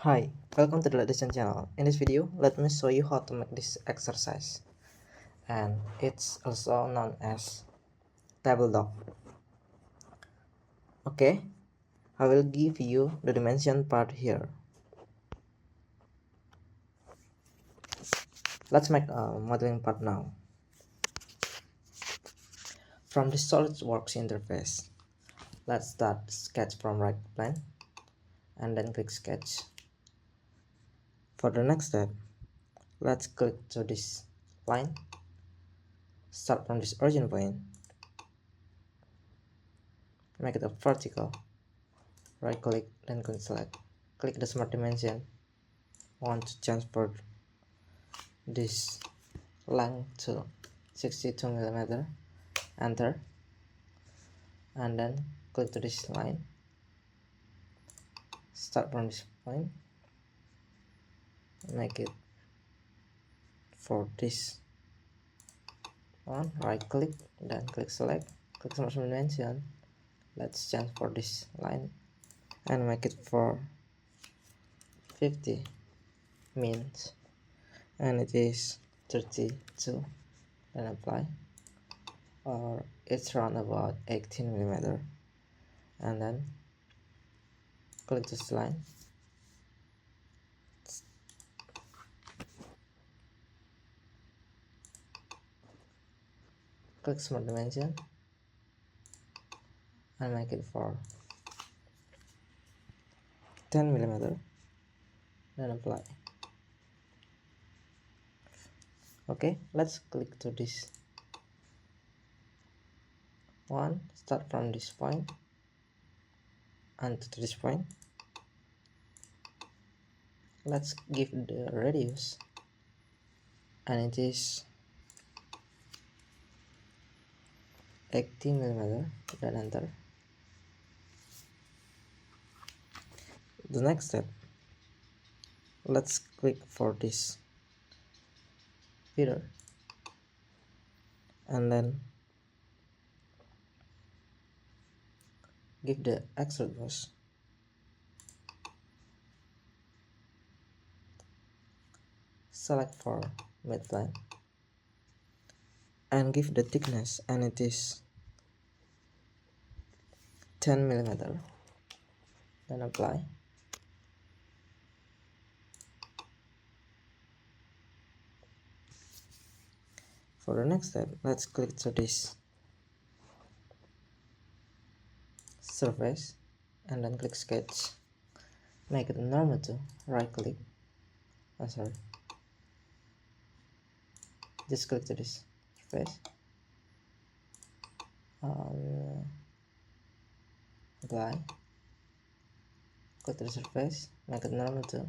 Hi, welcome to the Latest channel. In this video, let me show you how to make this exercise, and it's also known as table dog. Okay, I will give you the dimension part here. Let's make a modeling part now. From the Solidworks interface, let's start sketch from right plane and then click sketch. For the next step, let's click to this line, start from this origin point, make it a vertical, right click, then click select, click the smart dimension, want to transfer this length to 62 millimeter, enter, and then click to this line, start from this point, make it for this one, right click, then click select, click smart dimension, let's change for this line and make it for 50 means, and it is 32, then apply, or it's around about 18 millimeter, and then click this line, click smart dimension and make it for 10 millimeter, then apply. Okay, let's click to this one, start from this point and to this point. Let's give the radius, and it is 80 millimeter, then enter. The next step, let's click for this feeder and then give the extrude brush, select for midline and give the thickness, and it is 10 millimeter, then apply. For the next step, let's click to this surface and then click sketch, make it normal to right click, sorry, just click to this surface, apply, click to the surface, make it normal to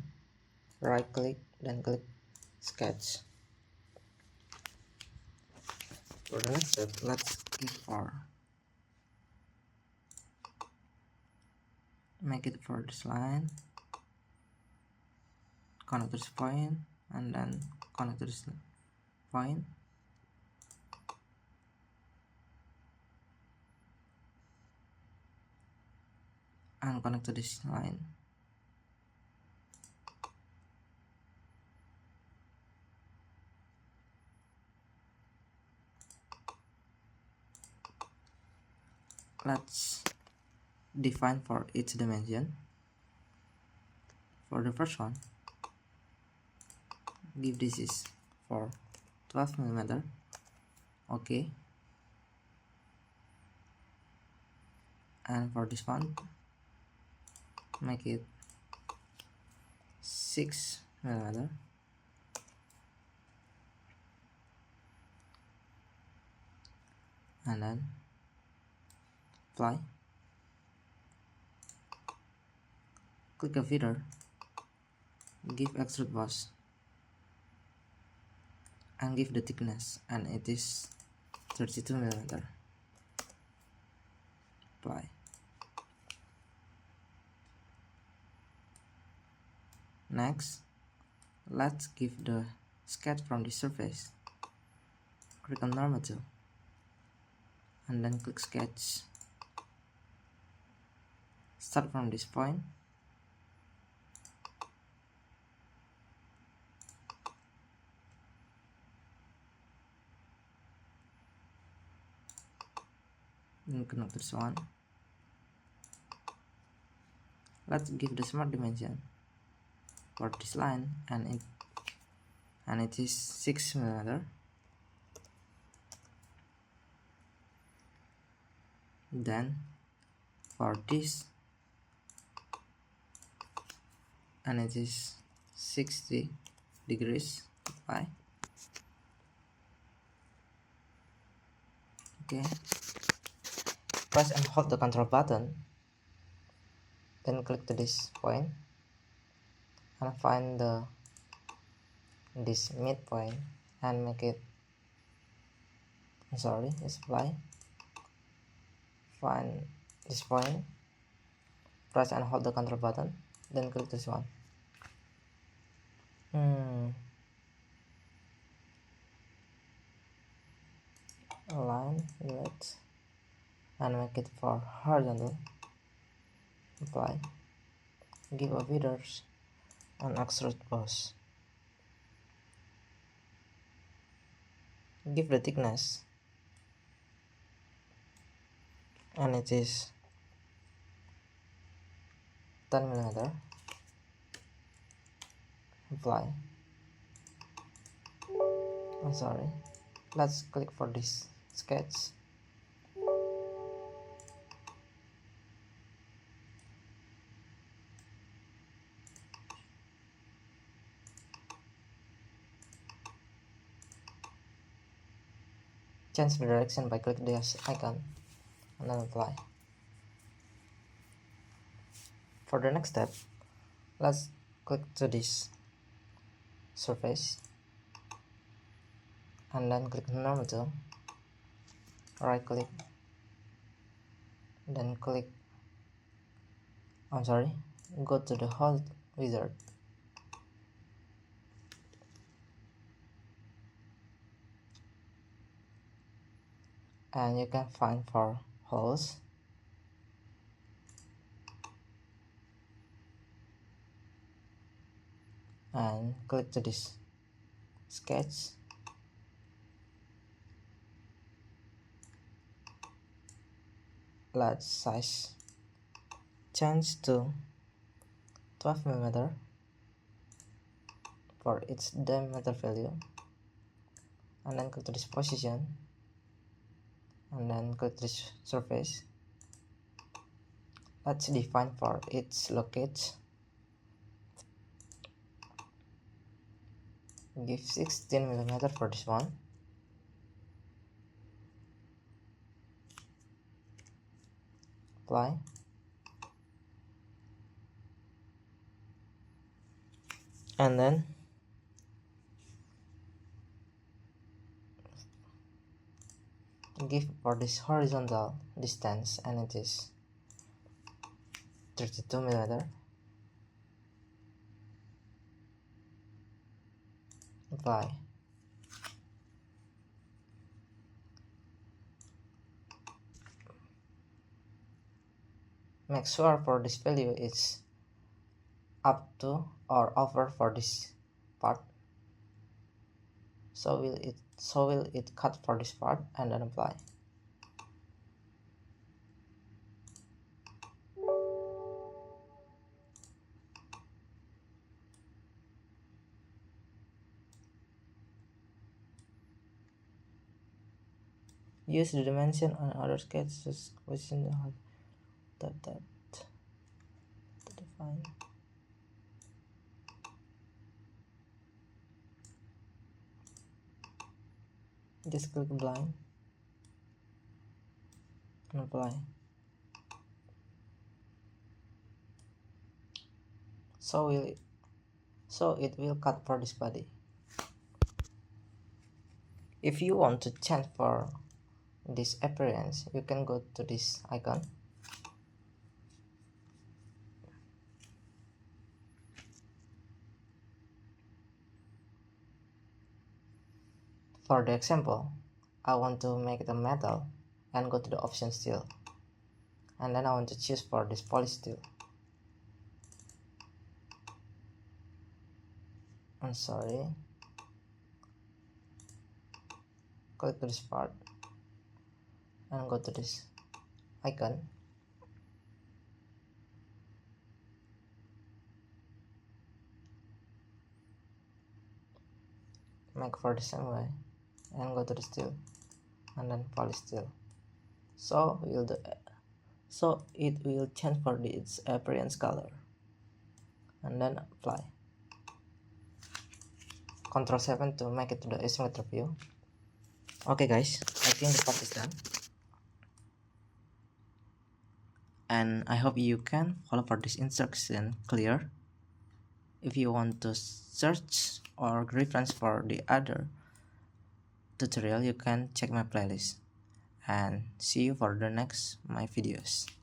right click, then click sketch. For the next step, let's give for make it for this line, connect to this point, and then connect to this point, and connect to this line. Let's define for each dimension. For the first one, give this is for 12 millimeter. Okay, and for this one, make it 6 millimeter, and then apply, click a feeder, give extrude brush and give the thickness, and it is 32 millimeter, apply. Next, let's give the sketch from the surface, click on normal tool and then click sketch, start from this point, and connect this one. Let's give the smart dimension for this line, and it is 6 mm. Then for this, and it is 60 degrees. Apply. Okay, press and hold the control button, then click to this point and find this midpoint and make it, sorry, it's apply. Find this point, press and hold the control button, then click this one. Align it and make it for horizontal. Apply. Give a withers and extrude boss. Give the thickness, and it is 10 mm. Apply. I'm sorry. Let's click for this sketch. Change the direction by clicking this icon and then apply. For the next step, let's click to this surface and then click normal tool, right click, then click, I'm sorry, go to the whole wizard, and you can find for holes, and click to this sketch, large size, change to 12 mm for its diameter value, and then click to this position, and then click this surface. Let's define for its locate. Give 16 mm for this one. Apply. And then give for this horizontal distance, and it is 32 mm. Apply. Make sure for this value is up to or over for this part. So will it cut for this part, and then apply. Use the dimension on other sketches within the depth to define. Just click blind and apply. So it will cut for this body. If you want to change for this appearance, you can go to this icon, for the example I want to make it a metal, and go to the option steel, and then I want to choose for this polish steel. I'm sorry, click to this part and go to this icon. Make for the same way and go to the steel and then polish steel. So we'll do so it will change for its appearance color and then apply. Ctrl 7 to make it to the isometric view. Okay guys, I think the part is done. And I hope you can follow for this instruction clear. If you want to search or reference for the other tutorial, you can check my playlist. And see you for the next my videos.